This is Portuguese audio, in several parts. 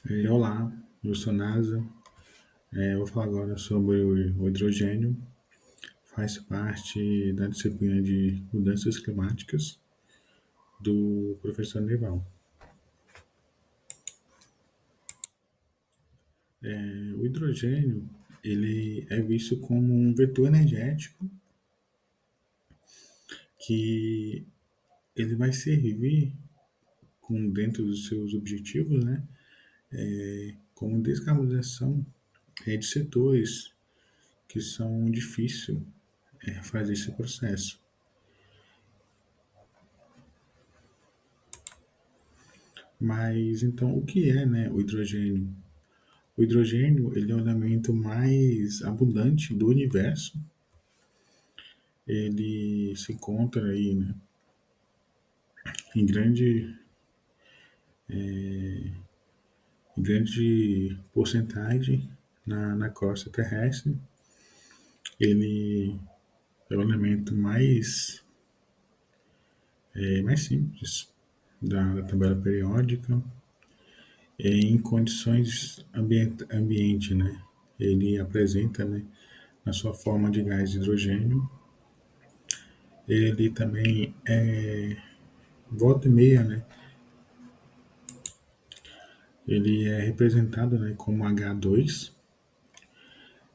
Olá, eu sou NASA. Eu vou falar agora sobre o hidrogênio. Faz parte da disciplina de mudanças climáticas do professor Neval. O hidrogênio ele é visto como um vetor energético que ele vai servir dentro dos seus objetivos, né, como descarbonização de setores que são difíceis fazer esse processo. Mas então, o que é, né, o hidrogênio? O hidrogênio ele é o elemento mais abundante do universo. Ele se encontra aí, né, em grande porcentagem na crosta terrestre. Ele é o elemento mais simples da tabela periódica. Em condições ambiente, né? Ele apresenta, né, na sua forma de gás de hidrogênio. Ele também volta e meia, né? Ele é representado, né, como H2.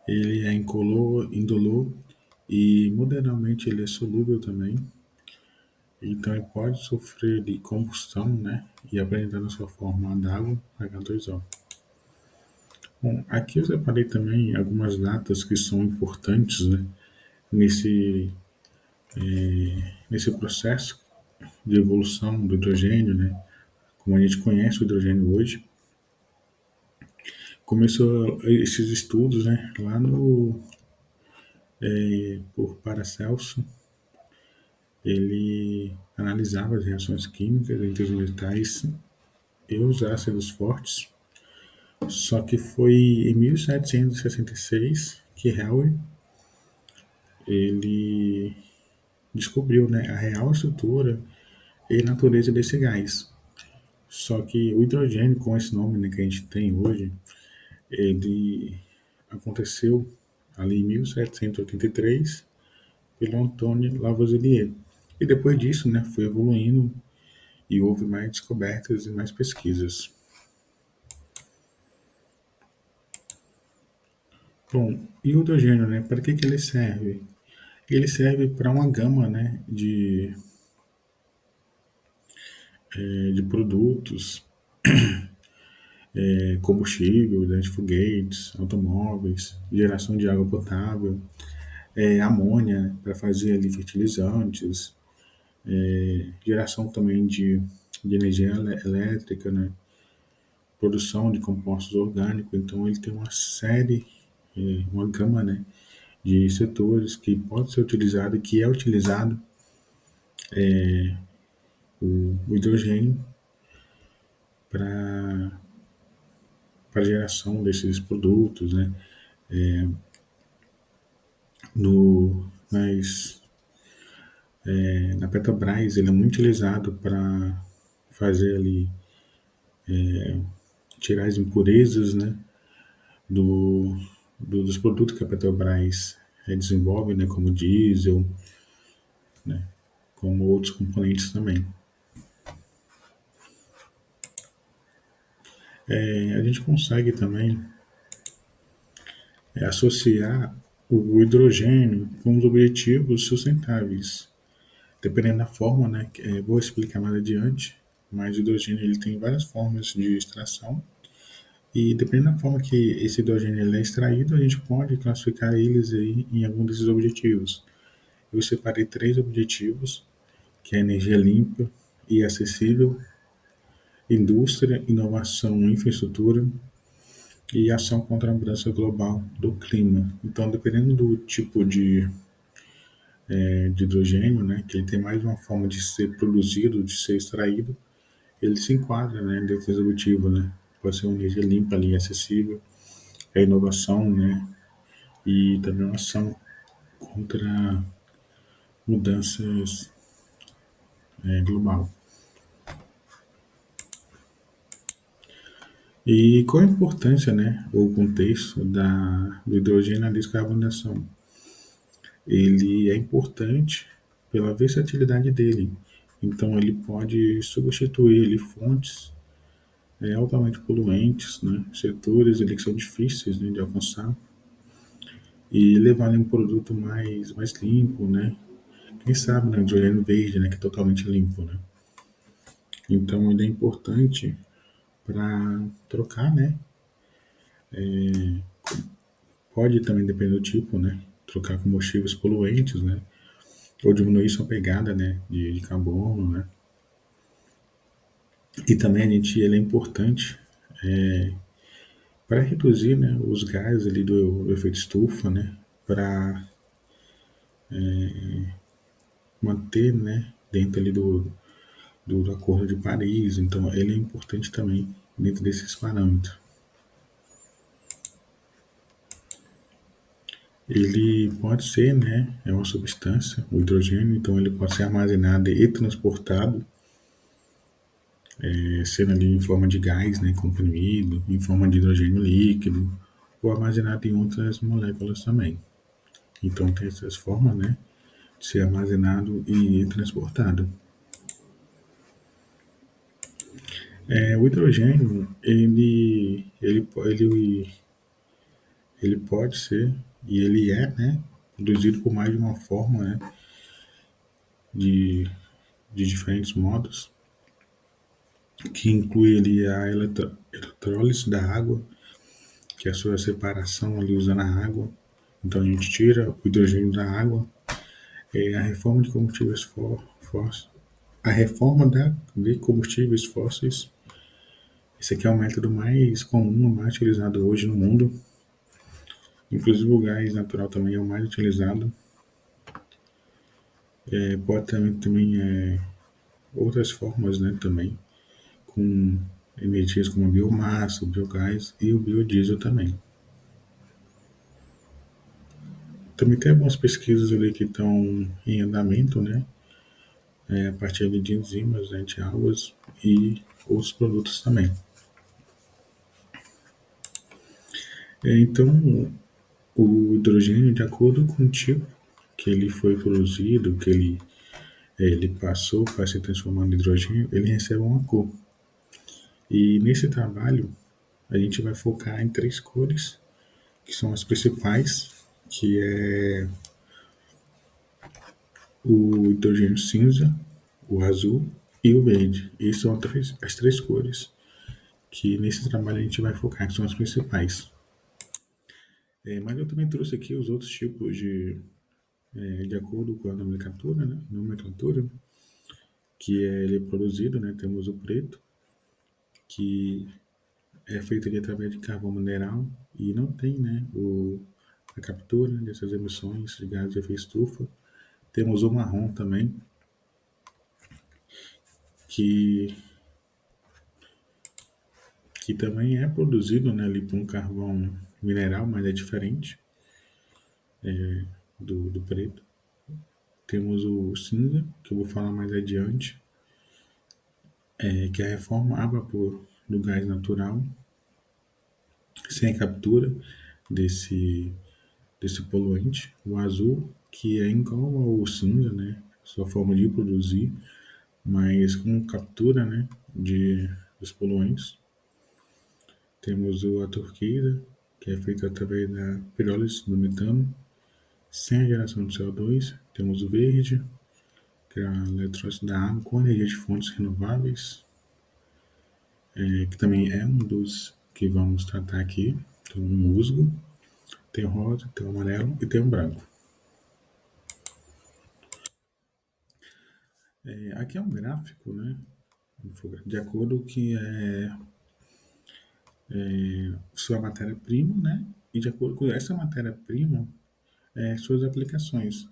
Ele é incolor, indolor e moderadamente ele é solúvel também. Então ele pode sofrer de combustão, né, e apresentar na sua forma d'água, H2O. Bom, aqui eu separei também algumas datas que são importantes, né, nesse, nesse processo de evolução do hidrogênio, né, como a gente conhece o hidrogênio hoje. Começou esses estudos, né, lá por Paracelso. Ele analisava as reações químicas entre os metais e os ácidos fortes. Só que foi em 1766 que Halley ele descobriu, né, a real estrutura e natureza desse gás. Só que o hidrogênio, com esse nome, né, que a gente tem hoje, ele aconteceu ali em 1783 pelo Antônio Lavoisier. E depois disso, né, foi evoluindo e houve mais descobertas e mais pesquisas. Bom, e o hidrogênio, né, para que ele serve? Ele serve para uma gama, né, de produtos, combustível, né, de foguetes, automóveis, geração de água potável, amônia para fazer ali fertilizantes, geração também de energia elétrica, né, produção de compostos orgânicos. Então ele tem uma série, uma gama, né, de setores que pode ser utilizado e que é utilizado o hidrogênio para a geração desses produtos, né? No, mas na Petrobras ele é muito utilizado para fazer ali, tirar as impurezas, né, dos produtos que a Petrobras desenvolve, né, como diesel, né, como outros componentes também. A gente consegue também associar o hidrogênio com os objetivos sustentáveis. Dependendo da forma, né, vou explicar mais adiante, mas o hidrogênio ele tem várias formas de extração e dependendo da forma que esse hidrogênio ele é extraído, a gente pode classificar eles aí em algum desses objetivos. Eu separei três objetivos, que é energia limpa e acessível, indústria, inovação e infraestrutura e ação contra a mudança global do clima. Então, dependendo do tipo de hidrogênio, né, que ele tem mais uma forma de ser produzido, de ser extraído, ele se enquadra, né, dentro desse objetivo, né? Pode ser uma energia limpa ali, acessível, a inovação, né, e também uma ação contra mudanças global. E qual a importância, né, ou o contexto do hidrogênio na descarbonização? Ele é importante pela versatilidade dele. Então, ele pode substituir ali, fontes altamente poluentes, né, setores ali, que são difíceis, né, de alcançar, e levar ali, um produto mais limpo, né? Quem sabe, né, hidrogênio verde, né, que é totalmente limpo, né? Então, ele é importante para trocar, né? Pode também depender do tipo, né? Trocar combustíveis poluentes, né? Ou diminuir sua pegada, né? De carbono, né? E também ele é importante para reduzir, né? Os gases ali do efeito estufa, né? Para manter, né? Dentro ali do Acordo de Paris. Então, ele é importante também dentro desses parâmetros. Ele pode ser, né, é uma substância, o hidrogênio, então ele pode ser armazenado e transportado, sendo ali em forma de gás, né, comprimido, em forma de hidrogênio líquido, ou armazenado em outras moléculas também. Então tem essas formas, né, de ser armazenado e transportado. O hidrogênio, ele pode ser, e ele é, né, produzido por mais de uma forma, né, de, de diferentes modos, que inclui ali a eletrólise da água, que é a sua separação ali usando a água. Então a gente tira o hidrogênio da água, a reforma de combustíveis fósseis, a reforma de combustíveis fósseis. Esse aqui é o método mais comum, mais utilizado hoje no mundo. Inclusive o gás natural também é o mais utilizado. Pode também outras formas, né, também, com energias como a biomassa, o biogás e o biodiesel também. Também tem algumas pesquisas ali que estão em andamento, né? A partir ali de enzimas, né, de águas e outros produtos também. Então, o hidrogênio, de acordo com o tipo que ele foi produzido, que ele passou para se transformar em hidrogênio, ele recebe uma cor. E nesse trabalho, a gente vai focar em três cores, que são as principais, que é o hidrogênio cinza, o azul e o verde. E são as três cores que nesse trabalho a gente vai focar, que são as principais. Mas eu também trouxe aqui os outros tipos de acordo com a nomenclatura, né? Nomenclatura, que ele é produzido, né? Temos o preto, que é feito ali através de carvão mineral e não tem, né? A captura dessas emissões de gases de efeito estufa. Temos o marrom também, que, que também é produzido, né, ali por um carvão mineral, mas é diferente do preto. Temos o cinza, que eu vou falar mais adiante, que é a reforma a vapor do gás natural, sem captura desse, desse poluente. O azul, que é igual ao cinza, né, sua forma de produzir, mas com captura, né, dos poluentes. Temos a turquesa, que é feita através da pirólise do metano, sem a geração de CO2. Temos o verde, que é a eletrólise da água com energia de fontes renováveis, que também é um dos que vamos tratar aqui. Tem o musgo, tem o rosa, tem o amarelo e tem o branco. Aqui é um gráfico, né? De acordo com que sua matéria-prima, né? E de acordo com essa matéria-prima, suas aplicações.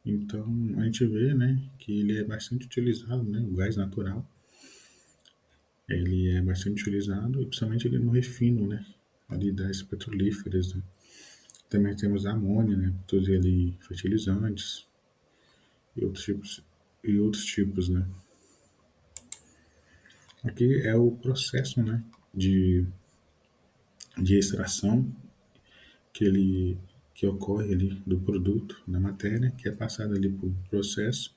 Então a gente vê, né, que ele é bastante utilizado, né? O gás natural, ele é bastante utilizado, e principalmente ele no refino, né? Ali das petrolíferas, né? Também temos a amônia, né? Produzir ali fertilizantes e outros tipos, né? Aqui é o processo, né? de, de extração que ele que ocorre ali do produto, da matéria, que é passada ali por processo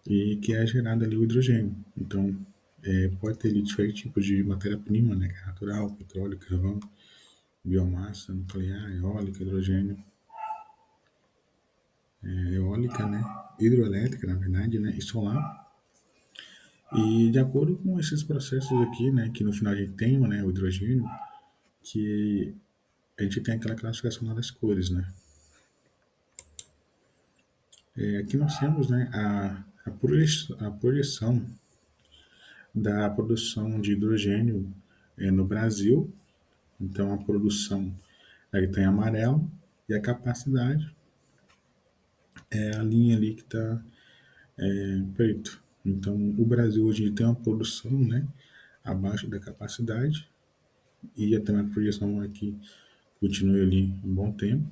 e que é gerado ali o hidrogênio. Então, pode ter ali diferentes tipos de matéria-prima, né, que é natural, petróleo, carvão, biomassa, nuclear, eólica, hidrogênio, eólica, né, hidroelétrica, na verdade, né, e solar. E de acordo com esses processos aqui, né, que no final a gente tem, né, o hidrogênio, que a gente tem aquela classificação lá das cores, né. Aqui nós temos, né, a projeção da produção de hidrogênio no Brasil. Então a produção aí está em amarelo e a capacidade é a linha ali que está em preto. Então o Brasil hoje tem uma produção, né, abaixo da capacidade e até a projeção aqui continue ali um bom tempo,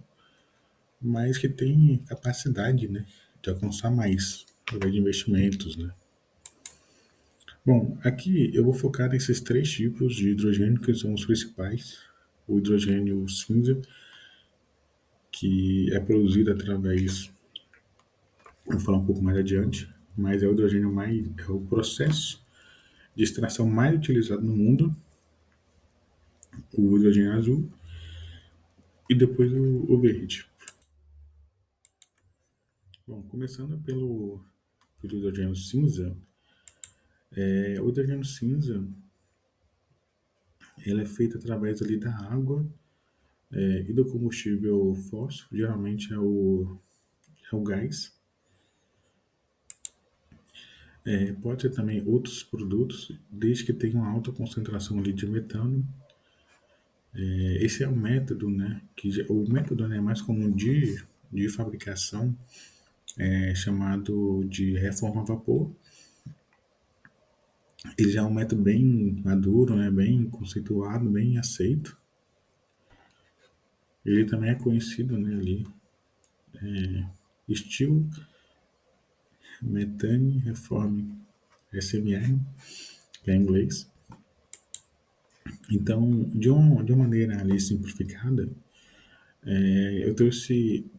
mas que tem capacidade, né, de alcançar mais através de investimentos, né. Bom, aqui eu vou focar nesses três tipos de hidrogênio que são os principais. O hidrogênio cinza, que é produzido através, eu vou falar um pouco mais adiante, mas é o hidrogênio mais, é o processo de extração mais utilizado no mundo, o hidrogênio azul e depois o verde. Bom, começando pelo hidrogênio cinza, o hidrogênio cinza ele é feito através ali da água e do combustível fóssil, geralmente é o gás. Pode ser também outros produtos, desde que tenha uma alta concentração ali de metano. Esse é o método, né? O método, né, mais comum de fabricação é chamado de reforma a vapor. Ele já é um método bem maduro, né, bem conceituado, bem aceito. Ele também é conhecido, né, ali, Steel Methane Reforming, SMR, que é em inglês. Então, de uma maneira ali simplificada, eu trouxe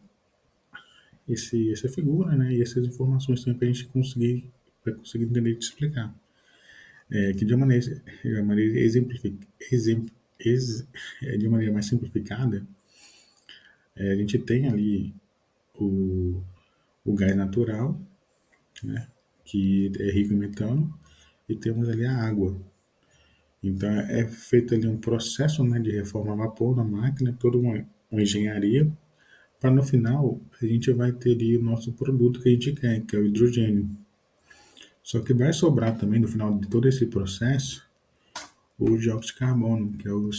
essa figura, né, e essas informações também para a gente conseguir entender e te explicar. Que de uma maneira de maneira mais simplificada, a gente tem ali o, o gás natural, né, que é rico em metano, e temos ali a água. Então é feito ali um processo, né, de reforma a vapor na máquina, toda uma engenharia, para no final a gente vai ter ali o nosso produto que a gente quer, que é o hidrogênio. Só que vai sobrar também no final de todo esse processo o dióxido de carbono, que é o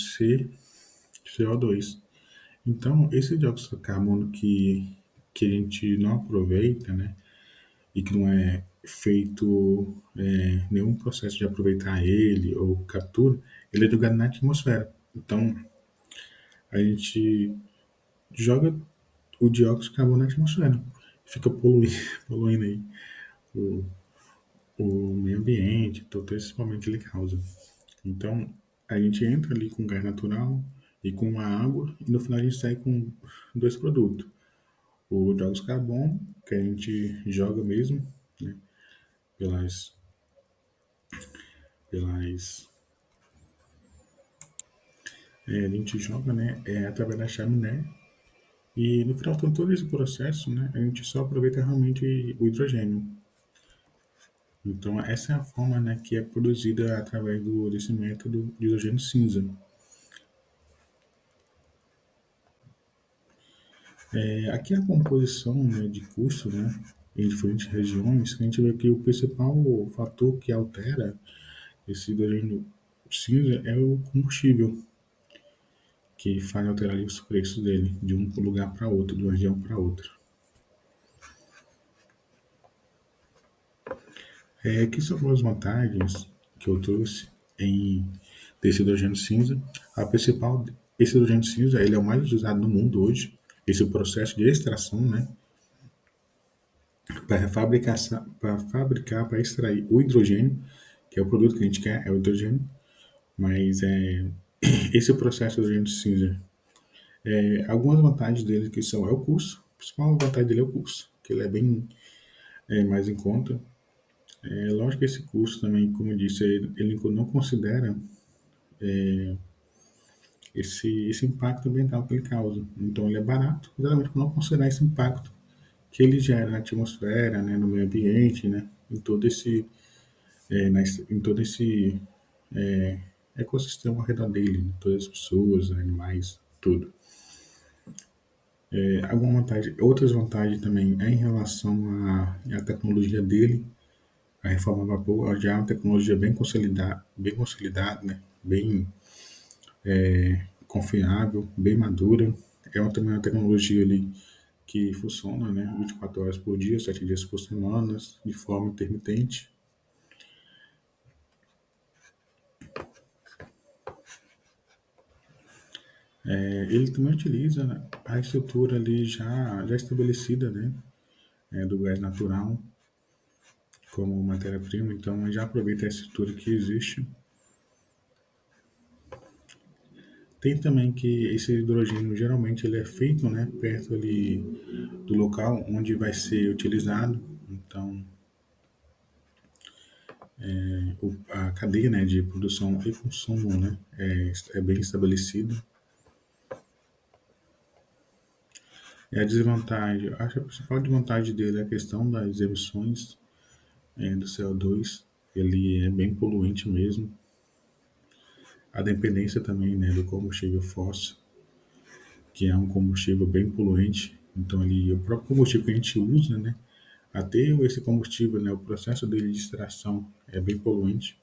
CO2. Então, esse dióxido de carbono que a gente não aproveita, né, e que não é feito nenhum processo de aproveitar ele ou captura, ele é jogado na atmosfera. Então, a gente joga o dióxido de carbono na atmosfera, fica poluindo aí o, o meio ambiente, todo esse problema que ele causa. Então, a gente entra ali com gás natural e com a água, e no final a gente sai com dois produtos. O dióxido de carbono, que a gente joga mesmo, né, pelas, pelas a gente joga, né, através da chaminé, e no final de todo esse processo, né, a gente só aproveita realmente o hidrogênio. Então, essa é a forma, né, que é produzida através desse método de hidrogênio cinza. Aqui a composição, né, de custo, né, em diferentes regiões, a gente vê que o principal fator que altera esse hidrogênio cinza é o combustível, que faz alterar ali os preços dele de um lugar para outro, de uma região para outra. Que são as vantagens que eu trouxe em desse hidrogênio cinza. A principal, esse hidrogênio cinza, ele é o mais usado no mundo hoje. Esse é o processo de extração, né, para fabricar, para extrair o hidrogênio, que é o produto que a gente quer, é o hidrogênio. Mas esse processo do agente cinza, algumas vantagens dele que são é o custo. A principal vantagem dele é o custo, que ele é bem mais em conta. É lógico que esse custo também, como eu disse, ele não considera esse impacto ambiental que ele causa. Então ele é barato, exatamente por não considerar esse impacto que ele gera na atmosfera, né, no meio ambiente, né, em todo esse ecossistema ao redor dele, né, todas as pessoas, animais, tudo. Alguma vantagem, outras vantagens também é em relação à tecnologia dele, a reforma a vapor já é uma tecnologia bem consolidada, né, bem confiável, bem madura. Também uma tecnologia ali que funciona, né, 24 horas por dia, 7 dias por semana, de forma intermitente. Ele também utiliza, né, a estrutura ali já estabelecida, né, do gás natural como matéria-prima, então já aproveita a estrutura que existe. Tem também que esse hidrogênio geralmente ele é feito, né, perto ali do local onde vai ser utilizado, então a cadeia, né, de produção e consumo, né, é bem estabelecida. E a desvantagem, acho que a principal desvantagem dele é a questão das emissões do CO2. Ele é bem poluente mesmo. A dependência também, né, do combustível fóssil, que é um combustível bem poluente. Então, o próprio combustível que a gente usa, né, até esse combustível, né, o processo dele de extração é bem poluente.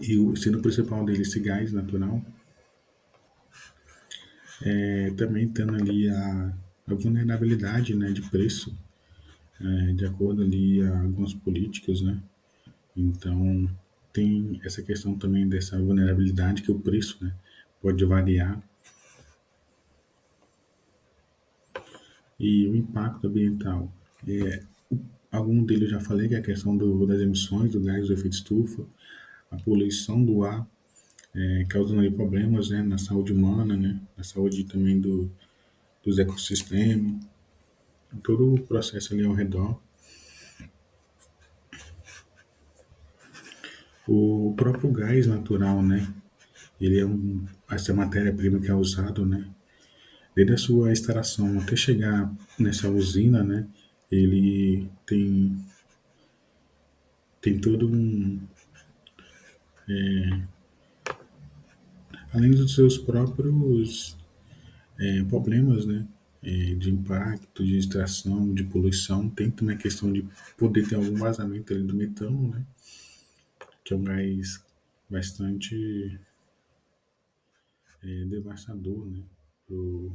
E sendo o principal dele esse gás natural, também tendo ali a vulnerabilidade, né, de preço, de acordo ali a algumas políticas, né. Então, tem essa questão também dessa vulnerabilidade que o preço, né, pode variar. E o impacto ambiental. É, algum deles eu já falei, que é a questão das emissões do gás do efeito estufa, a poluição do ar, causando ali problemas, né, na saúde humana, né, na saúde também dos ecossistemas, todo o processo ali ao redor. O próprio gás natural, né, ele é essa matéria-prima que é usado, né, desde a sua extração até chegar nessa usina, né, ele tem todo além dos seus próprios problemas, né, de impacto, de extração, de poluição, tem também a questão de poder ter algum vazamento ali do metano, né, que é um gás bastante devastador, né, pro,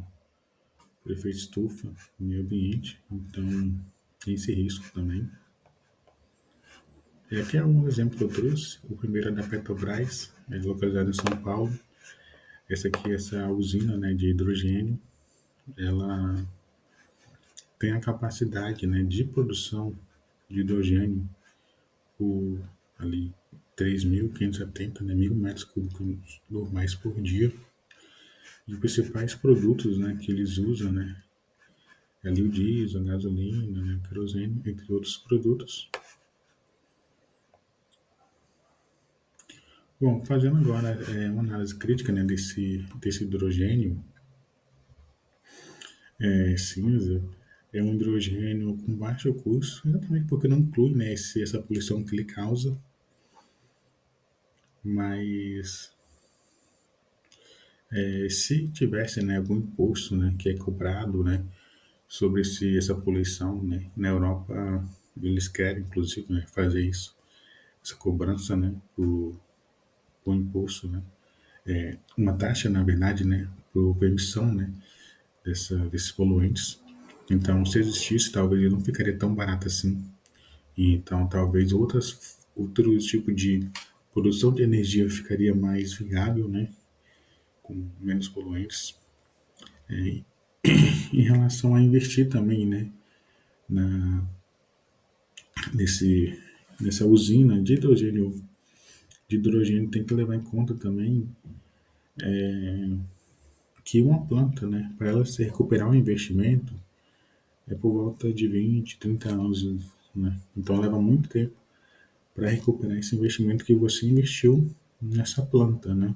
pro efeito estufa no meio ambiente, então tem esse risco também. Aqui é um exemplo que eu trouxe. O primeiro é da Petrobras, localizado em São Paulo. Essa usina, né, de hidrogênio, ela tem a capacidade, né, de produção de hidrogênio por ali 3.570, né, 1.000 metros cúbicos normais por dia. E os principais produtos, né, que eles usam, né, é ali o diesel, a gasolina, né, o querosene, entre outros produtos. Bom, fazendo agora uma análise crítica, né, desse hidrogênio cinza, é um hidrogênio com baixo custo, exatamente porque não inclui, né, essa poluição que ele causa, mas se tivesse, né, algum imposto, né, que é cobrado, né, sobre essa poluição, né, na Europa eles querem, inclusive, né, fazer isso, essa cobrança, né, por imposto, né, uma taxa, na verdade, né, por emissão, né, desses poluentes. Então, se existisse, talvez ele não ficaria tão barato assim. E, então, talvez outros tipos de produção de energia ficaria mais viável, né, com menos poluentes. Em relação a investir também, né, na, nesse, nessa usina de hidrogênio tem que levar em conta também que uma planta, né, para ela se recuperar um investimento, é por volta de 20, 30 anos, né? Então leva muito tempo para recuperar esse investimento que você investiu nessa planta, né?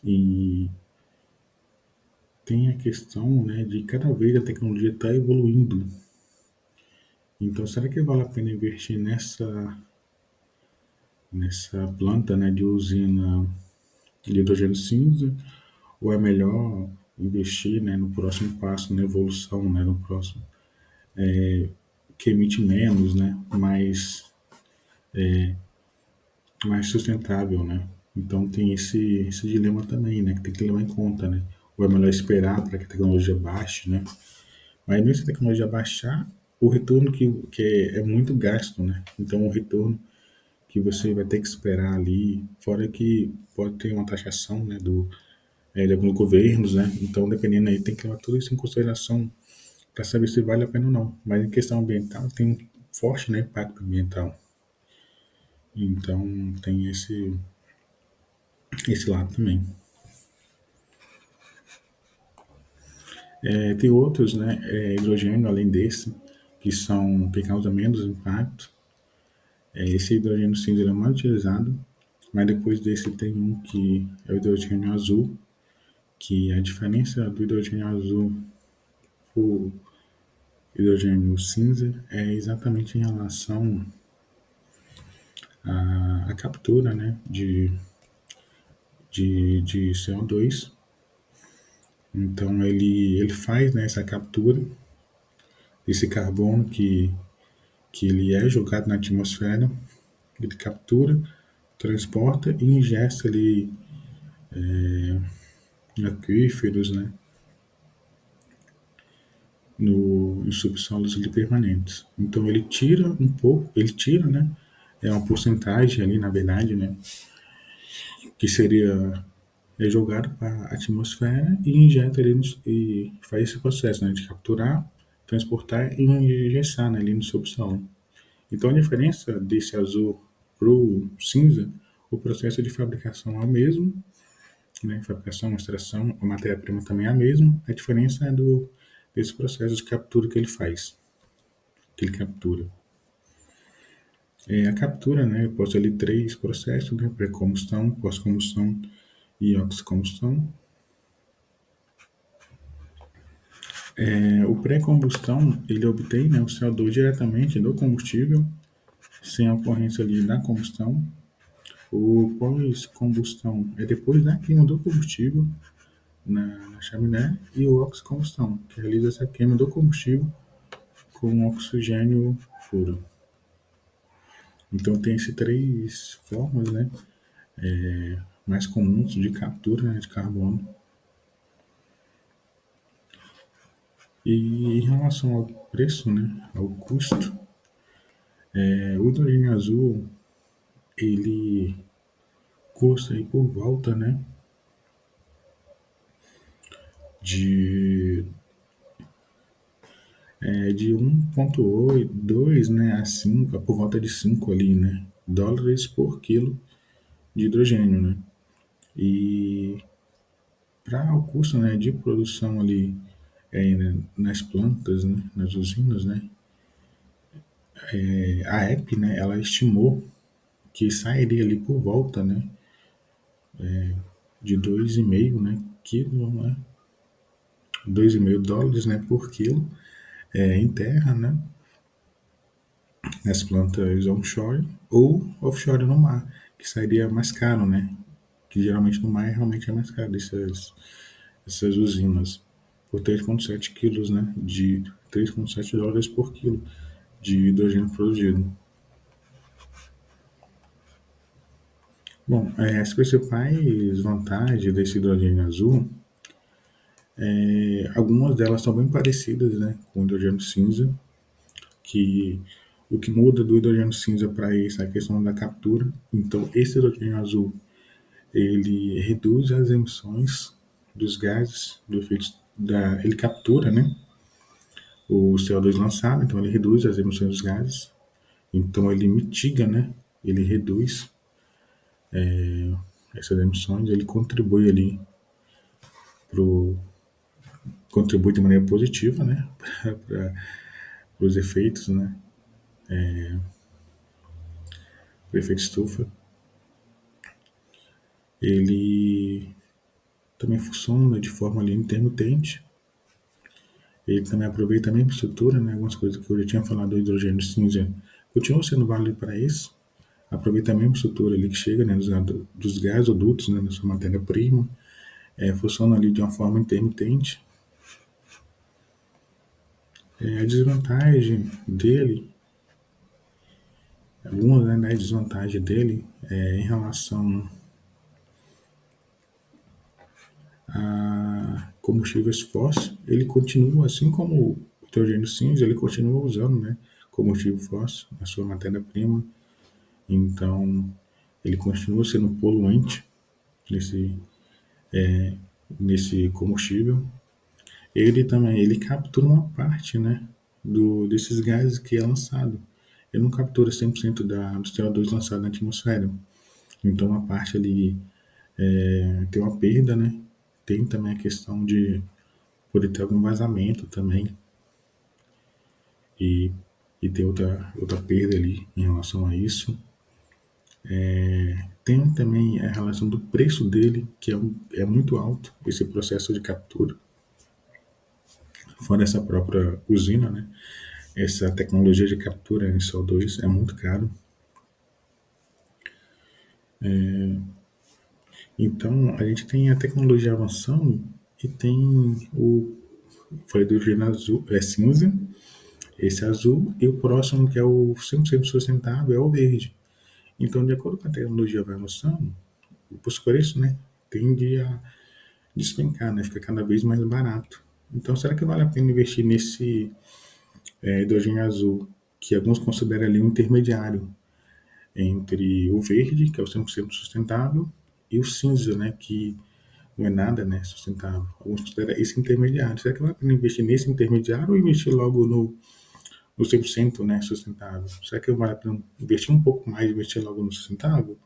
E tem a questão, né, de cada vez a tecnologia está evoluindo. Então, será que vale a pena investir nessa planta, né, de usina de hidrogênio cinza? Ou é melhor investir, né, no próximo passo, na evolução, né, no próximo, que emite menos, né, mais sustentável, né? Então tem esse dilema também, né, que tem que levar em conta, né? Ou é melhor esperar para que a tecnologia baixe, né? Mas mesmo se a tecnologia baixar, o retorno que é muito gasto, né? Então o retorno que você vai ter que esperar ali, fora que pode ter uma taxação, né, de alguns governos, né? Então dependendo aí tem que levar tudo isso em consideração para saber se vale a pena ou não. Mas em questão ambiental tem um forte, né, impacto ambiental. Então tem esse lado também. Tem outros, né, hidrogênio além desse, que causam menos impacto. Esse hidrogênio cinza ele é mais utilizado, mas depois desse tem um que é o hidrogênio azul, que a diferença do hidrogênio azul para o hidrogênio cinza é exatamente em relação à captura, né, de CO2. Então ele faz, né, essa captura desse carbono que ele é jogado na atmosfera, ele captura, transporta e ingesta ali em aquíferos, né, nos subsolos ali permanentes. Então ele tira um pouco, ele tira, né, é uma porcentagem ali, na verdade, né, que seria jogado para a atmosfera e injeta ali e faz esse processo, né, de capturar, transportar e injetar, né, ali no subsolo. Então a diferença desse azul pro cinza, o processo de fabricação é o mesmo, né, fabricação, extração, a matéria-prima também é a mesma, a diferença é desse processo de captura que ele faz, que ele captura. A captura, né, possui ali três processos, né, pré-combustão, pós-combustão e oxi-combustão. O pré-combustão, ele obtém, né, o CO2 diretamente do combustível, sem a ocorrência ali da combustão. O pós-combustão é depois da queima do combustível na chaminé, e o oxi-combustão, que realiza essa queima do combustível com oxigênio puro. Então tem essas três formas, né, mais comuns de captura, né, de carbono. E em relação ao preço, né, ao custo, o hidrogênio azul ele custa aí por volta, né, de, de 1,82, né, a 5, por volta de 5 ali, né, dólares por quilo de hidrogênio, né. E para o custo, né, de produção ali né, nas plantas, né, nas usinas, né, a EP, né, ela estimou que sairia ali por volta, né, de 2,5, né, quilo, né, 2,5 dólares, né, por quilo, em terra, né, nas plantas onshore ou offshore no mar, que sairia mais caro, né, que geralmente no mar realmente é mais caro essas usinas, por 3,7 quilos, né, de 3,7 dólares por quilo de hidrogênio produzido. Bom, as principais vantagens desse hidrogênio azul, algumas delas são bem parecidas, né, com o hidrogênio cinza, que o que muda do hidrogênio cinza para esse é a questão da captura. Então, esse hidrogênio azul, ele reduz as emissões dos gases do efeito ele captura, né, o CO2 lançado, então ele reduz as emissões dos gases Então ele mitiga, né? Ele reduz essas emissões, ele contribui ali pro, contribui de maneira positiva, né? Para os efeitos, né? O efeito estufa. Ele também funciona de forma ali intermitente. Ele também aproveita a mesma estrutura, né? Algumas coisas que eu já tinha falado do hidrogênio cinza continua sendo válido para isso. Aproveita a mesma estrutura ali que chega, né, dos gasodutos, né, da sua matéria-prima. Funciona ali de uma forma intermitente. A desvantagem dele, algumas, né, desvantagens dele em relação a combustíveis fósseis, ele continua, assim como o hidrogênio cinza, ele continua usando, né, combustível fóssil na sua matéria-prima. Então, ele continua sendo poluente nesse, nesse combustível. Ele também, ele captura uma parte, né, desses gases que é lançado. Ele não captura 100% do CO2 lançado na atmosfera. Então, uma parte ali tem uma perda, né? Tem também a questão de poder ter algum vazamento também e, e ter outra perda ali em relação a isso. Tem também a relação do preço dele, que é muito alto, esse processo de captura. Fora essa própria usina, né? Essa tecnologia de captura em CO2 é muito caro. Então, a gente tem a tecnologia avançando e tem falei do hidrogênio azul, cinza, esse azul, e o próximo, que é o 100% sustentável, é o verde. Então, de acordo com a tecnologia vai avançando, os preços, né, tende a despencar, né, fica cada vez mais barato. Então, será que vale a pena investir nesse hidrogênio azul, que alguns consideram ali um intermediário entre o verde, que é o 100% sustentável, e o cinza, né, que não é nada, né, sustentável. Alguns consideram esse intermediário. Será que vale a pena investir nesse intermediário ou investir logo no 100%, né, sustentável? Será que vale a pena investir um pouco mais e investir logo no sustentável?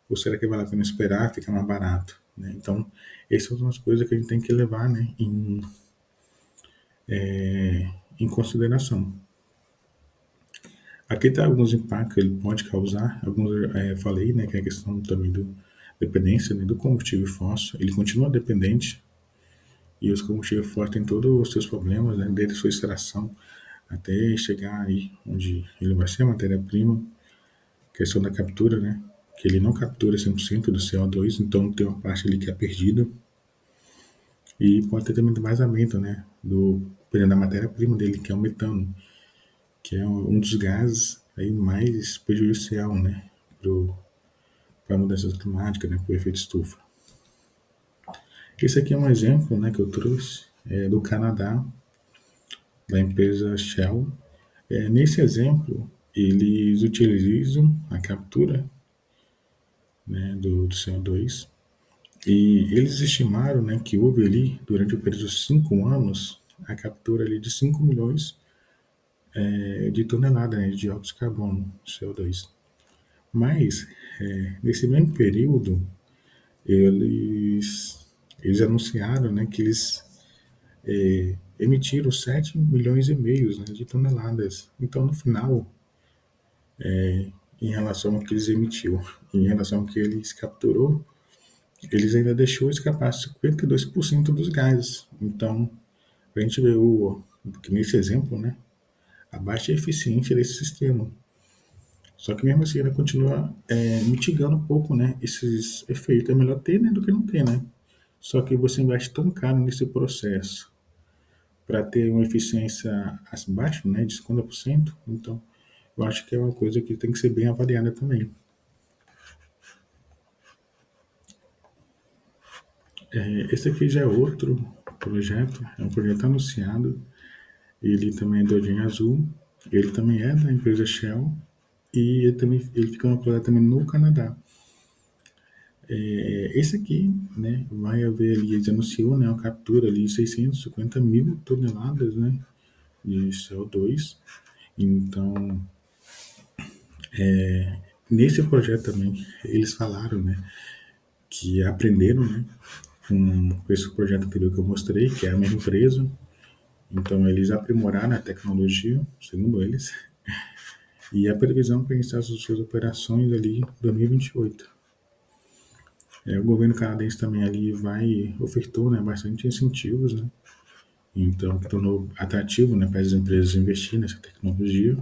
Ou será que vale a pena esperar, ficar mais barato? Né? Então, essas são as coisas que a gente tem que levar, né, em consideração. Aqui está alguns impactos que ele pode causar. Alguns falei, né, que é a questão também do dependência, né, do combustível fóssil. Ele continua dependente e os combustíveis fósseis têm todos os seus problemas, né, desde sua extração até chegar aí onde ele vai ser a matéria-prima. Questão da captura, né, que ele não captura 100% do CO2, então tem uma parte ali que é perdida. E pode ter também vazamento, né, da matéria-prima dele, que é o metano, que é um dos gases aí mais prejudicial, né, para a mudança climática, né, para o efeito estufa. Esse aqui é um exemplo, né, que eu trouxe do Canadá, da empresa Shell. Nesse exemplo, eles utilizam a captura, né, do CO2 e eles estimaram, né, que houve ali, durante o período de 5 anos, a captura ali de 5 milhões de toneladas, né, de dióxido de carbono, CO2. Mas, nesse mesmo período, eles anunciaram, né, que eles emitiram 7,5 milhões, né, de toneladas. Então, no final, em relação ao que eles emitiu, em relação ao que eles capturou, eles ainda deixou escapar 52% dos gases. Então, a gente vê que nesse exemplo, né, a baixa eficiência desse sistema. Só que mesmo assim ela continua mitigando um pouco, né, esses efeitos. É melhor ter, né, do que não ter, né? Só que você investe tão caro nesse processo para ter uma eficiência abaixo, né, de 50%, então eu acho que é uma coisa que tem que ser bem avaliada também. Esse aqui já é outro projeto, é um projeto anunciado, ele também é do Hidrogênio Azul, ele também é da empresa Shell e ele fica no projeto também no Canadá. Esse aqui, né, vai haver ali, eles anunciou, né, a captura ali de 650 mil toneladas, né, de CO2. Então, Nesse projeto também, eles falaram, né, que aprenderam, né, com esse projeto anterior que eu mostrei, que é a minha empresa. Então, eles aprimoraram a tecnologia, segundo eles, e a previsão para iniciar as suas operações ali em 2028. O governo canadense também ali ofertou, né, bastante incentivos, né, então que tornou atrativo, né, para as empresas investir nessa tecnologia.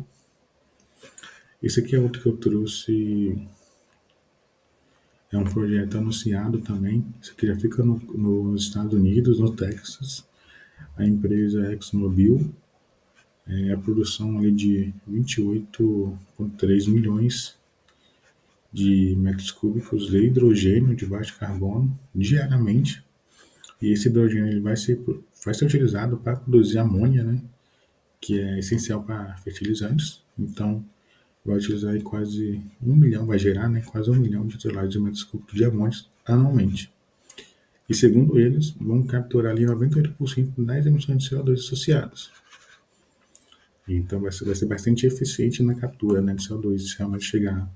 Esse aqui é outro que eu trouxe, é um projeto anunciado também. Isso aqui já fica nos Estados Unidos, no Texas. A empresa ExxonMobil, a produção ali de 28,3 milhões de metros cúbicos de hidrogênio de baixo carbono diariamente. E esse hidrogênio ele vai ser utilizado para produzir amônia, né, que é essencial para fertilizantes. Então, vai utilizar aí quase 1 milhão, vai gerar, né, quase 1 milhão de toneladas de metros cúbicos de amônia anualmente. E segundo eles, vão capturar ali 98% das emissões de CO2 associadas. Então vai ser bastante eficiente na captura, né, de CO2, se realmente chegar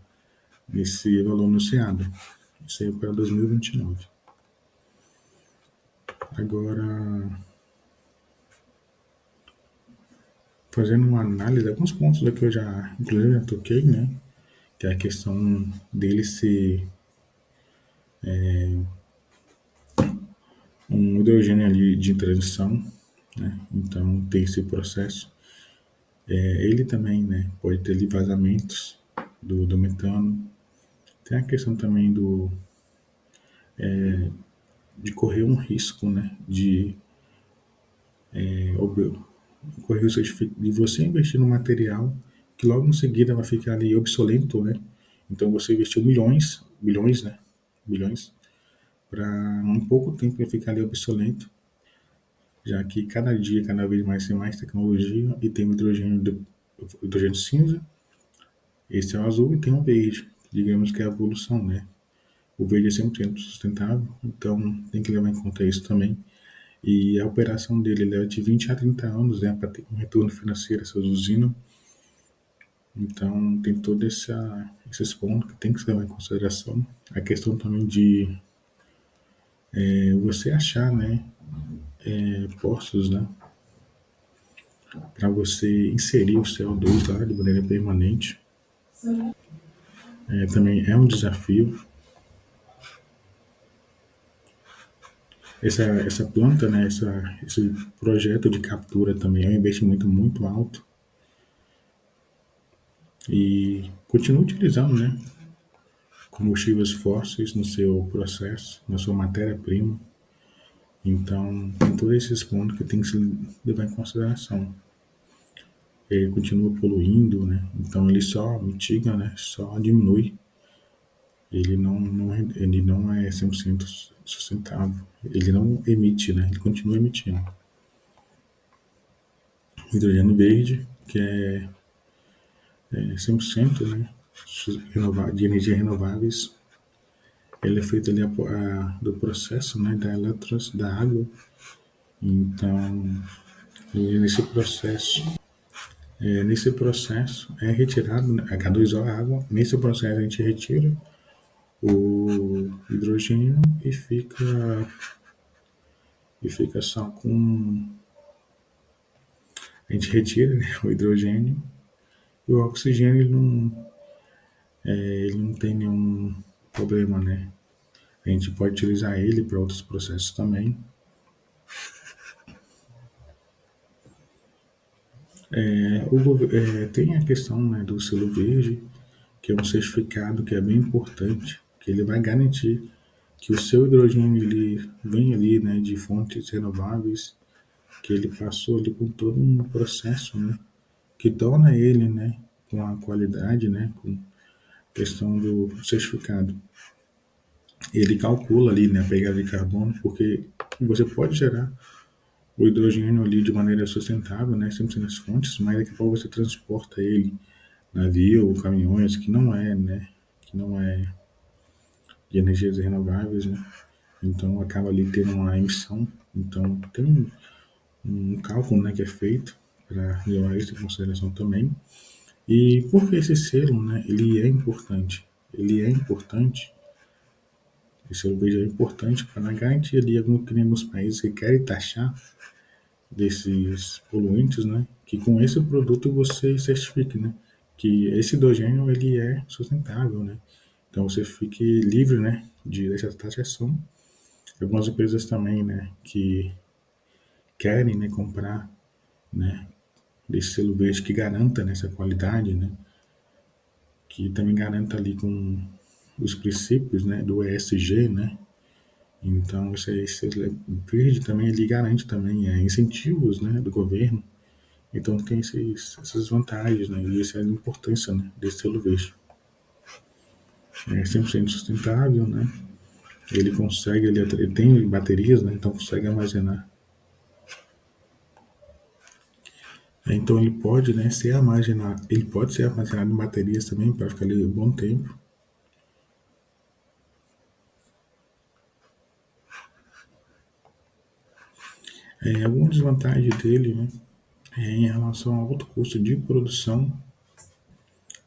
nesse valor anunciado. Isso aí é para 2029. Agora, fazendo uma análise, alguns pontos aqui eu já, inclusive, já toquei, né, que é a questão dele ser um hidrogênio ali de transição, né, então tem esse processo. Ele também, né, pode ter ali vazamentos do metano. Tem a questão também de correr um risco, né, correr o risco de você investir no material que logo em seguida vai ficar ali obsoleto, né? Então você investiu milhões, bilhões, né? Bilhões, para um pouco tempo vai ficar ali obsoleto, já que cada dia, cada vez mais tem mais tecnologia e tem o hidrogênio cinza, esse é o azul e tem o verde, digamos que é a evolução, né? O verde é 100% sustentável, então tem que levar em conta isso também. E a operação dele leva de 20 a 30 anos, né, para ter um retorno financeiro essas usinas. Então tem todos esses pontos que tem que se levar em consideração. A questão também de você achar, né, postos, né, para você inserir o CO2 lá de maneira permanente. Também é um desafio. Essa planta, né, esse projeto de captura também é um investimento muito alto e continua utilizando, né, combustíveis fósseis no seu processo, na sua matéria-prima. Então, tem todos esses pontos que tem que se levar em consideração. Ele continua poluindo, né? Então, ele só mitiga, né? Só diminui. Ele não é 100% sustentável. Ele não emite, né? Ele continua emitindo. Hidrogênio verde, que é 100%, né? De energia renováveis. Ele é feito ali do processo, né? Da água. Então, nesse processo é retirado, né, a H2O é água. Nesse processo a gente retira o hidrogênio e fica só com. A gente retira, né, o hidrogênio e o oxigênio ele não tem nenhum problema, né? A gente pode utilizar ele para outros processos também. Tem a questão, né, do selo verde, que é um certificado que é bem importante, que ele vai garantir que o seu hidrogênio ele vem ali, né, de fontes renováveis, que ele passou ali por todo um processo, né, que torna ele, né, com a qualidade, né, com questão do certificado. Ele calcula ali, né, a pegada de carbono, porque você pode gerar o hidrogênio ali de maneira sustentável, né, sempre nas fontes, mas daqui a pouco você transporta ele navio ou caminhões que não é de energias renováveis, né, então acaba ali tendo uma emissão. Então tem um cálculo, né, que é feito para levar isso em consideração também. E por que esse selo, né, ele é importante? Ele é importante, esse selo verde é importante para garantir ali algum que nem alguns países que querem taxar desses poluentes, né, que com esse produto você certifique, né, que esse hidrogênio ele é sustentável, né. Então você fique livre, né, dessa taxação. Algumas empresas também, né, que querem, né, comprar, né, desse selo verde que garanta nessa qualidade, né, que também garanta ali com os princípios, né, do ESG, né. Então esse verde também ele garante também incentivos, né, do governo. Então tem essas vantagens, né, e essa é a importância, né, desse selo verde. É 100% sustentável, né. Ele consegue, ele tem baterias, né, então consegue armazenar. Então ele pode, né, ser armazenado, ele pode ser armazenado em baterias também para ficar ali um bom tempo. Alguma desvantagem dele, né, é em relação ao alto custo de produção.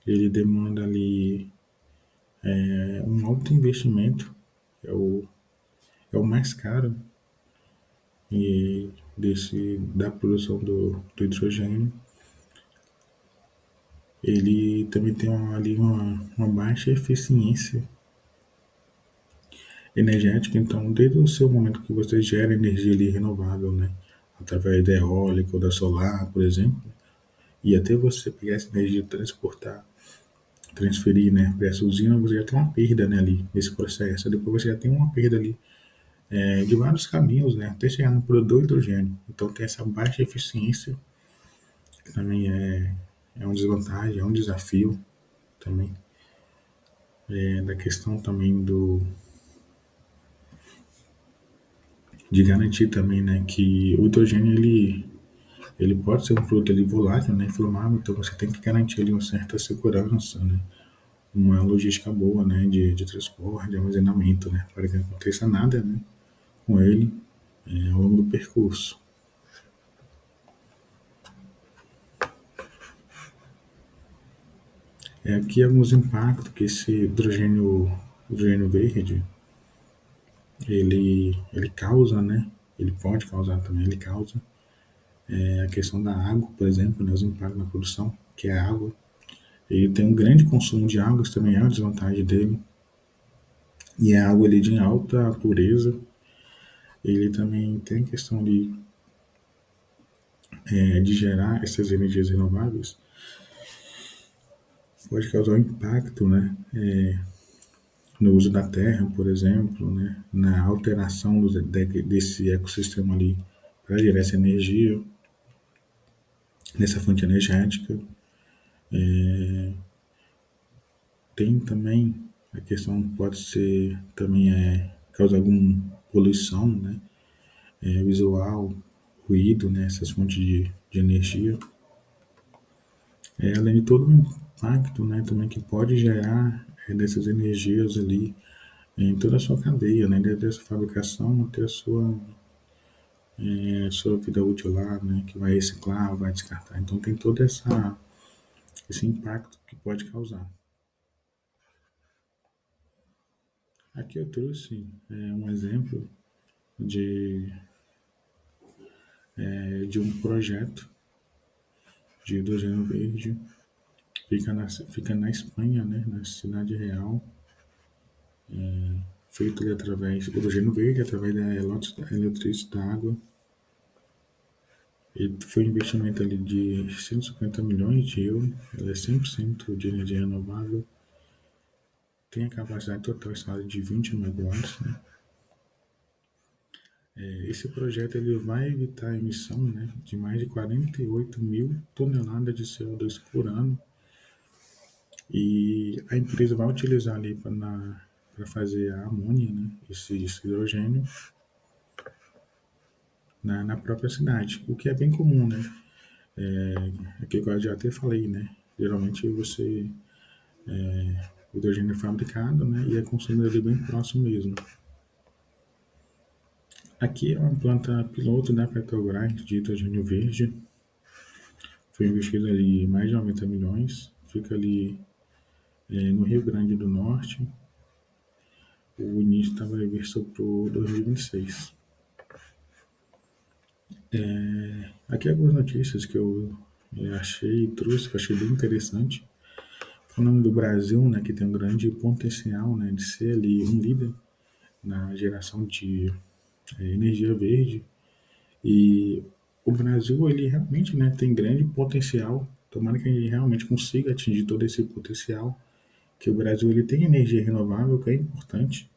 Ele demanda ali um alto investimento, é o mais caro da produção do hidrogênio. Ele também tem ali uma baixa eficiência energética, então desde o seu momento que você gera energia ali renovável, né, através da eólica ou da solar, por exemplo, e até você pegar essa energia e transportar, transferir, né, para essa usina, você já tem uma perda, né, ali nesse processo. Depois você já tem uma perda ali de vários caminhos, né, até chegar no produto hidrogênio. Então tem essa baixa eficiência, que também é uma desvantagem, é um desafio também. Da questão também de garantir também, né, que o hidrogênio ele pode ser um produto ali volátil, né, inflamável, então você tem que garantir ali uma certa segurança, né, uma logística boa, né, de transporte, de armazenamento, né, para que não aconteça nada, né, com ele ao longo do percurso. Aqui alguns impactos que esse hidrogênio verde, ele causa, né, ele pode causar também, ele causa a questão da água, por exemplo, né, os impactos na produção, que é a água. Ele tem um grande consumo de água, isso também é uma desvantagem dele. E a água ali de alta pureza, ele também tem questão de gerar essas energias renováveis, pode causar um impacto, né, no uso da terra, por exemplo, né, na alteração desse ecossistema ali para gerar essa energia, nessa fonte energética. Tem também a questão pode ser também causar alguma poluição, né, visual, ruído, né, essas fontes de energia. Além de todo o impacto, né, também que pode gerar dessas energias ali em toda a sua cadeia, né, desde a fabricação até a sua vida útil lá, né, que vai reciclar, vai descartar. Então tem todo esse impacto que pode causar. Aqui eu trouxe um exemplo de, de um projeto de hidrogênio verde, fica na Espanha, né, na cidade real, feito ali através do hidrogênio verde, através da eletricidade da água. E foi um investimento ali de 150 milhões de euros, ela é 100% de energia renovável, tem a capacidade total instalada de 20 megawatts, né. Esse projeto ele vai evitar a emissão, né, de mais de 48 mil toneladas de CO2 por ano, e a empresa vai utilizar ali para fazer a amônia, né, esse hidrogênio, na própria cidade, o que é bem comum, né? Aquilo que eu já até falei, né? Geralmente o hidrogênio é fabricado, né, e é consumido ali bem próximo mesmo. Aqui é uma planta piloto da Petrobras de hidrogênio verde, Foi investido ali mais de 90 milhões, fica ali no Rio Grande do Norte. O início estava previsto para 2026. Aqui algumas notícias que eu achei e trouxe, que eu achei bem interessante. Falando do Brasil, né, que tem um grande potencial, né, de ser ali um líder na geração de energia verde. E o Brasil, ele realmente, né, tem grande potencial. Tomara que a gente realmente consiga atingir todo esse potencial, que o Brasil ele tem energia renovável, que é importante.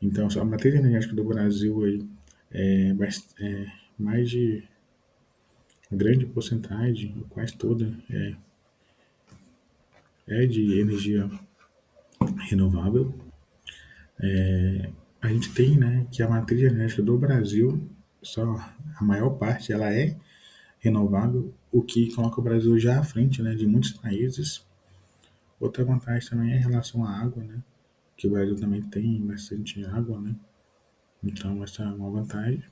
Então, a matriz energética do Brasil aí mais de grande porcentagem, quase toda, é de energia renovável. A gente tem, né, que a matriz energética do Brasil, só a maior parte, ela é renovável, o que coloca o Brasil já à frente, né, de muitos países. Outra vantagem também é em relação à água, né, que o Brasil também tem bastante água, né, então essa é uma vantagem.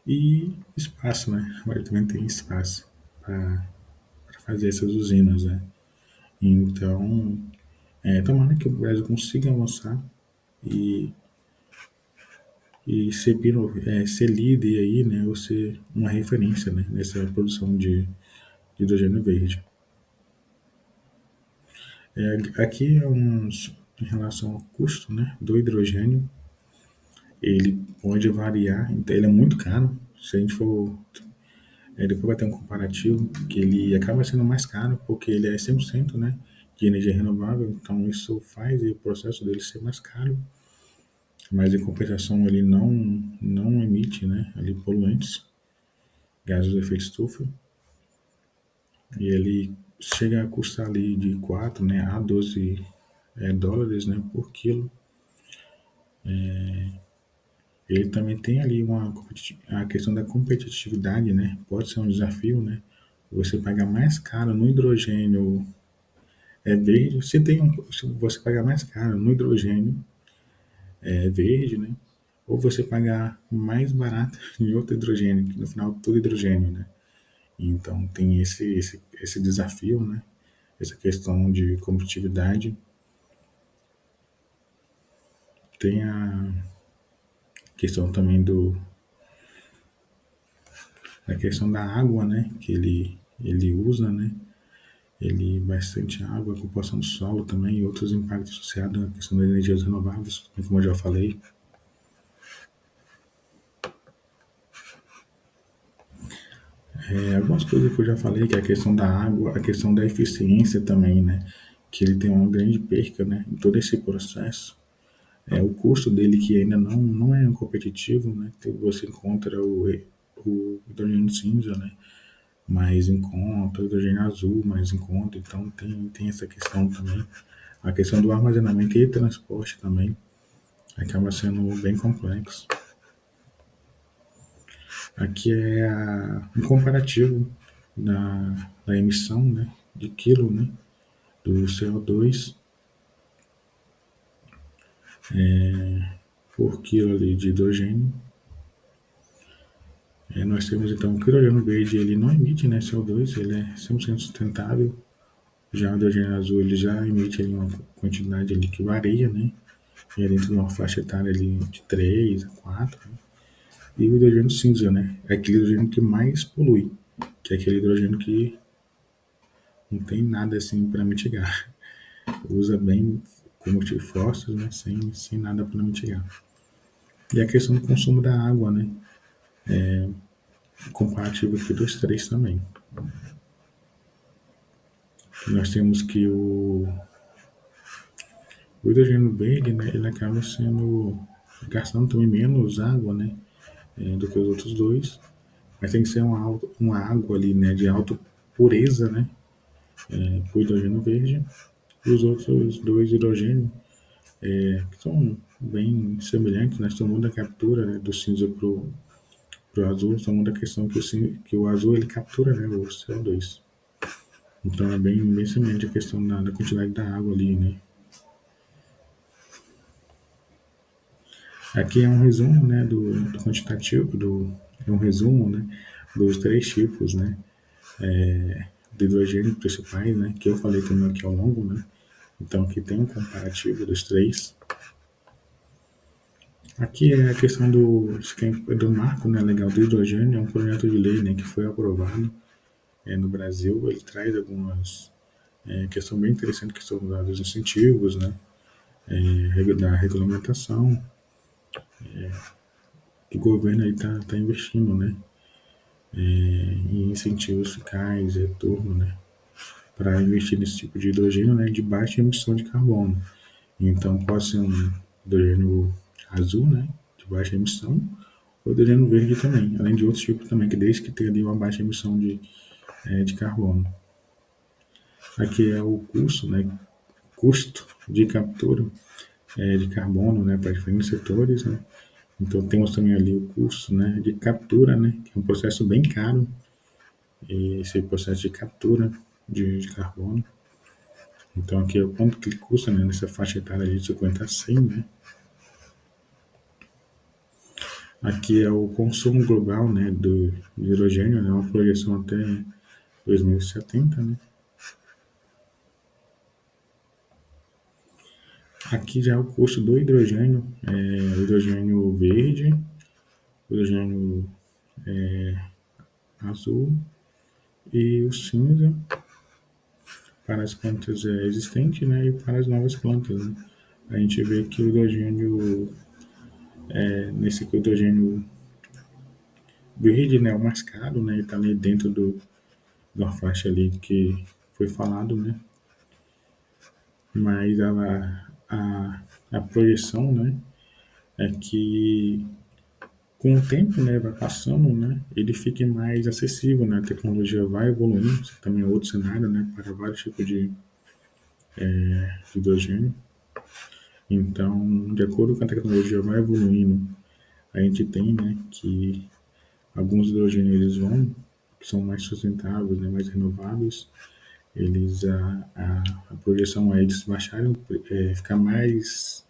E espaço, né, o Brasil também tem espaço para fazer essas usinas, né. Então, tomara que o Brasil consiga avançar e, ser líder aí, né, ou ser uma referência, né, nessa produção de hidrogênio verde. Aqui é em relação ao custo, né, do hidrogênio, ele pode variar, então ele é muito caro. Se a gente for, depois vai ter um comparativo, que ele acaba sendo mais caro, porque ele é 100%, né, de energia renovável, então isso faz o processo dele ser mais caro, mas em compensação ele não emite, né, ali poluentes, gases de efeito estufa, e ele chega a custar ali de 4, né, a 12 dólares, né, por quilo. Ele também tem ali a questão da competitividade, né? Pode ser um desafio, né? Você pagar mais caro no hidrogênio verde, se você pagar mais caro no hidrogênio verde, né? Ou você pagar mais barato em outro hidrogênio, que no final tudo hidrogênio, né? Então tem esse desafio, né? Essa questão de competitividade. Tem a questão também da questão da água, né? Que ele usa, né? Ele bastante água, a ocupação do solo também e outros impactos associados à questão das energias renováveis, como eu já falei. Algumas coisas que eu já falei, que é a questão da água, a questão da eficiência também, né? Que ele tem uma grande perca, né? Em todo esse processo. O custo dele que ainda não é competitivo, né? Você encontra o hidrogênio cinza, né? Mais em conta, o hidrogênio azul mais em conta, então tem essa questão também. A questão do armazenamento e transporte também acaba sendo bem complexo. Aqui é um comparativo da emissão, né, de quilo, né, do CO2 por quilo ali de hidrogênio. Nós temos então que o hidrogênio verde ele não emite, né, CO2, ele é 100% sustentável. Já o hidrogênio azul ele já emite ali uma quantidade ali que varia, né, e é dentro de uma faixa etária ali de 3 a 4. Né? E o hidrogênio cinza, né, é aquele hidrogênio que mais polui, que é aquele hidrogênio que não tem nada assim para mitigar. Usa bem combustíveis fósseis, né, sem nada para mitigar. E a questão do consumo da água, né, comparativo aqui dos três também. Nós temos que o hidrogênio verde, né, ele acaba sendo gastando também menos água, né, do que os outros dois, mas tem que ser uma água ali, né, de alta pureza, né, para o hidrogênio verde. E os outros dois hidrogênios que são bem semelhantes, né, só muda a captura, né, do cinza pro azul, só muda a questão que o azul ele captura, né, o CO2. Então é bem semelhante a questão da quantidade da água ali, né. Aqui é um resumo, né, do quantitativo, é um resumo, né, dos três tipos, né, de hidrogênio principais, né, que eu falei também aqui ao longo, né. Então aqui tem um comparativo dos três. Aqui é a questão do marco, né, legal do hidrogênio, é um projeto de lei, né, que foi aprovado no Brasil. Ele traz algumas questões bem interessantes que são dos incentivos, né, da regulamentação, que o governo está investindo, né, em incentivos fiscais, retorno, né, para investir nesse tipo de hidrogênio, né, de baixa emissão de carbono. Então pode ser um hidrogênio azul, né, de baixa emissão, ou hidrogênio verde também, além de outros tipos também, que desde que tenha ali uma baixa emissão de carbono. Aqui é o custo de captura de carbono, né, para diferentes setores, né. Então temos também ali o custo, né, de captura, né, que é um processo bem caro, esse processo de captura de carbono. Então aqui é o quanto que ele custa, né, nessa faixa etária de 50 a 100, né. Aqui é o consumo global, né, do hidrogênio, né, uma projeção até 2070, né. Aqui já é o custo do hidrogênio, o hidrogênio verde, o hidrogênio azul e o cinza para as plantas existentes, né, e para as novas plantas, né. A gente vê que o hidrogênio, nesse hidrogênio verde, né, é o mais caro, né, está ali dentro da faixa ali que foi falado, né, mas a projeção, né, é que com o tempo, né, vai passando, né, ele fique mais acessível, né, a tecnologia vai evoluindo, isso também é outro cenário, né, para vários tipos de hidrogênio. Então, de acordo com a tecnologia vai evoluindo, a gente tem, né, que alguns hidrogênios eles são mais sustentáveis, né, mais renováveis, eles a projeção é eles baixarem, ficar mais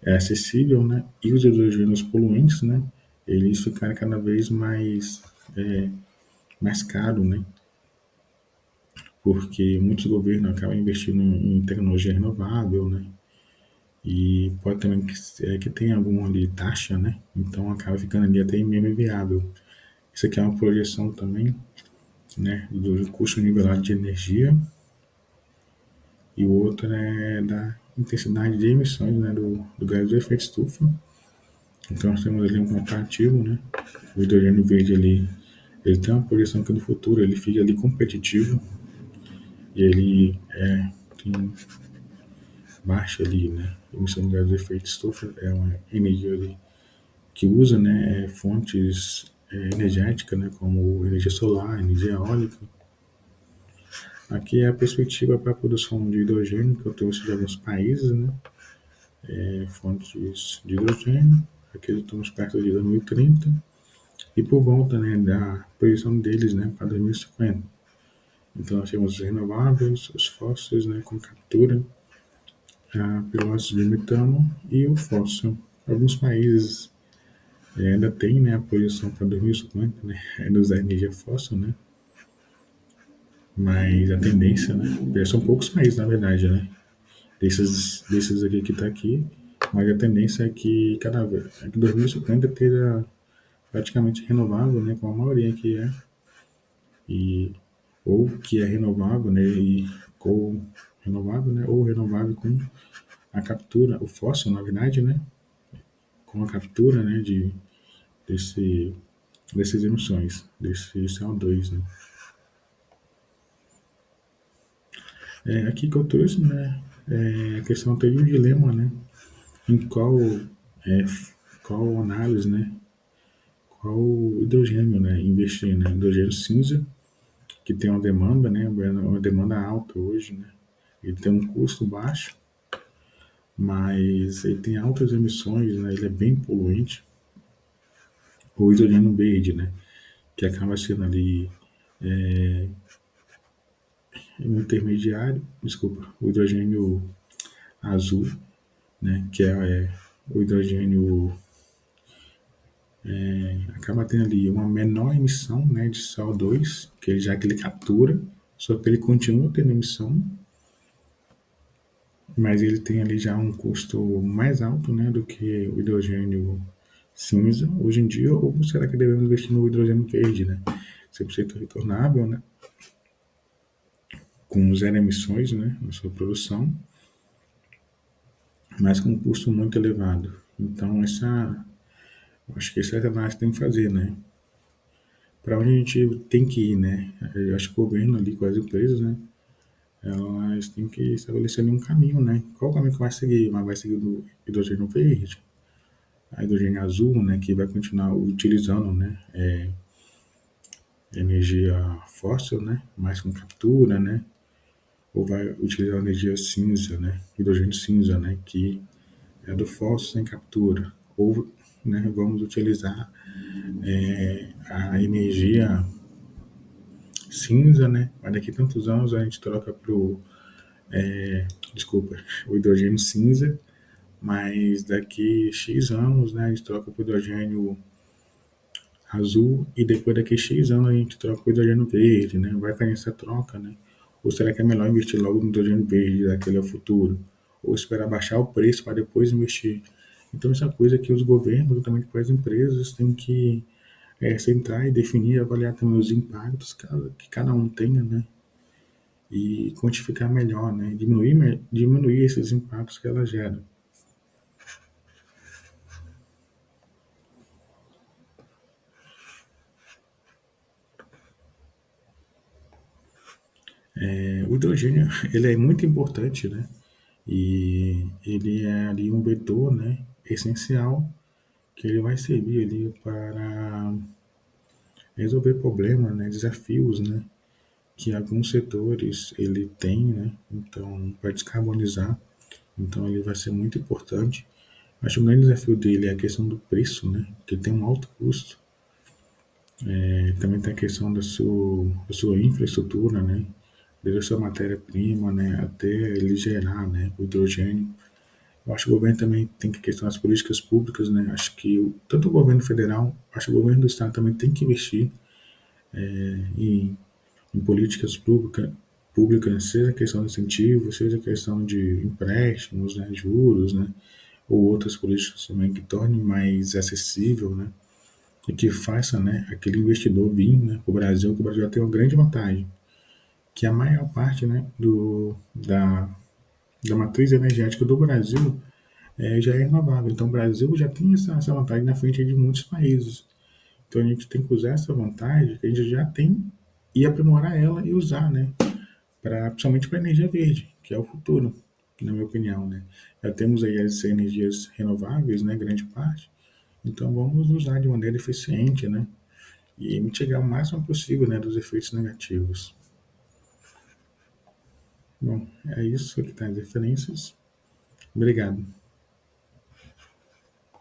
acessível, né, e os hidrogênios poluentes, né, eles ficarem cada vez mais caro, né, porque muitos governos acabam investindo em tecnologia renovável, né, e pode também que tenha alguma ali taxa, né, então acaba ficando ali até mesmo viável. Isso aqui é uma projeção também, né, do custo nivelado de energia e o outro é da intensidade de emissões, né, do gás do efeito estufa. Então nós temos ali um comparativo, né, o hidrogênio verde ali, ele tem uma projeção que no futuro ele fica ali competitivo e ele tem baixa ali, né, emissão de gás do efeito estufa, é uma energia ali que usa, né, fontes energéticas, né, como energia solar, energia eólica. Aqui é a perspectiva para a produção de hidrogênio que eu trouxe de alguns países, né, fontes de hidrogênio. Aqui estamos perto de 2030 e por volta, né, da projeção deles, né, para 2050. Então nós temos os renováveis, os fósseis, né, com captura, a pilotos de metano e o fóssil. Alguns países ainda têm, né, a projeção para 2050, né, é de usar energia fóssil, né, mas a tendência, né, são poucos países na verdade, né, desses aqui que está aqui, mas a tendência é que cada vez, é que 2050 esteja praticamente renovável, né, com a maioria que e ou que é renovável, né, ou renovável, né, ou renovável com a captura, o fóssil, na verdade, né, com a captura, né, desse, dessas emissões, desse CO2, né. Aqui que eu trouxe, né, a questão teve um dilema, né, em é, qual análise, né, qual hidrogênio, né, investir, né, hidrogênio cinza, que tem uma demanda, né, uma demanda alta hoje, né, ele tem um custo baixo, mas ele tem altas emissões, né, ele é bem poluente, o hidrogênio verde, né, que acaba sendo ali um intermediário, desculpa, o hidrogênio azul, né, que é o hidrogênio acaba tendo ali uma menor emissão, né, de CO2, já que ele captura, só que ele continua tendo emissão, mas ele tem ali já um custo mais alto, né, do que o hidrogênio cinza hoje em dia, ou será que devemos investir no hidrogênio verde, né, 100% retornável, né, com zero emissões, né, na sua produção, mas com um custo muito elevado. Então, acho que essa é a análise que tem que fazer, né, para onde a gente tem que ir, né, eu acho que o governo ali com as empresas, né, elas têm que estabelecer ali um caminho, né? Qual o caminho que vai seguir? Mas vai seguir do hidrogênio verde, a hidrogênio azul, né? Que vai continuar utilizando, né? Energia fóssil, né? Mais com captura, né? Ou vai utilizar energia cinza, né? Hidrogênio cinza, né? Que é do fóssil sem captura. Ou, né? Vamos utilizar a energia cinza, né? Mas daqui a tantos anos a gente troca pro, desculpa, o hidrogênio cinza, mas daqui X anos, né, a gente troca para o hidrogênio azul e depois daqui X anos a gente troca para o hidrogênio verde, né? Vai fazer essa troca, né? Ou será que é melhor investir logo no hidrogênio verde, daquele é o futuro? Ou esperar baixar o preço para depois investir? Então, essa coisa que os governos, também com as empresas, têm que sentar e definir, avaliar também os impactos que cada um tenha, né? E quantificar melhor, né? Diminuir esses impactos que ela gera. O hidrogênio, ele é muito importante, né? E ele é ali um vetor, né, essencial, que ele vai servir ali para resolver problemas, né, desafios, né, que alguns setores ele tem, né, então para descarbonizar, então ele vai ser muito importante. Acho que o grande desafio dele é a questão do preço, né, que ele tem um alto custo. Também tem a questão da sua infraestrutura, né, desde a sua matéria-prima, né, até ele gerar, né, o hidrogênio. Eu acho que o governo também tem que questionar as políticas públicas, né? Acho que tanto o governo federal, acho que o governo do estado também tem que investir em, em políticas públicas, seja questão de incentivo, seja questão de empréstimos, né, juros, né, ou outras políticas também que tornem mais acessível, né, e que faça, né, aquele investidor vir, né, para o Brasil, que o Brasil já tem uma grande vantagem, que a maior parte, né, da matriz energética do Brasil já é renovável. Então, o Brasil já tem essa vantagem na frente de muitos países. Então, a gente tem que usar essa vantagem que a gente já tem e aprimorar ela e usar, né? Principalmente para a energia verde, que é o futuro, na minha opinião, né? Já temos aí as energias renováveis, né? Grande parte. Então, vamos usar de maneira eficiente, né? E mitigar o máximo possível, né? Dos efeitos negativos. Bom, é isso que está as referências. Obrigado.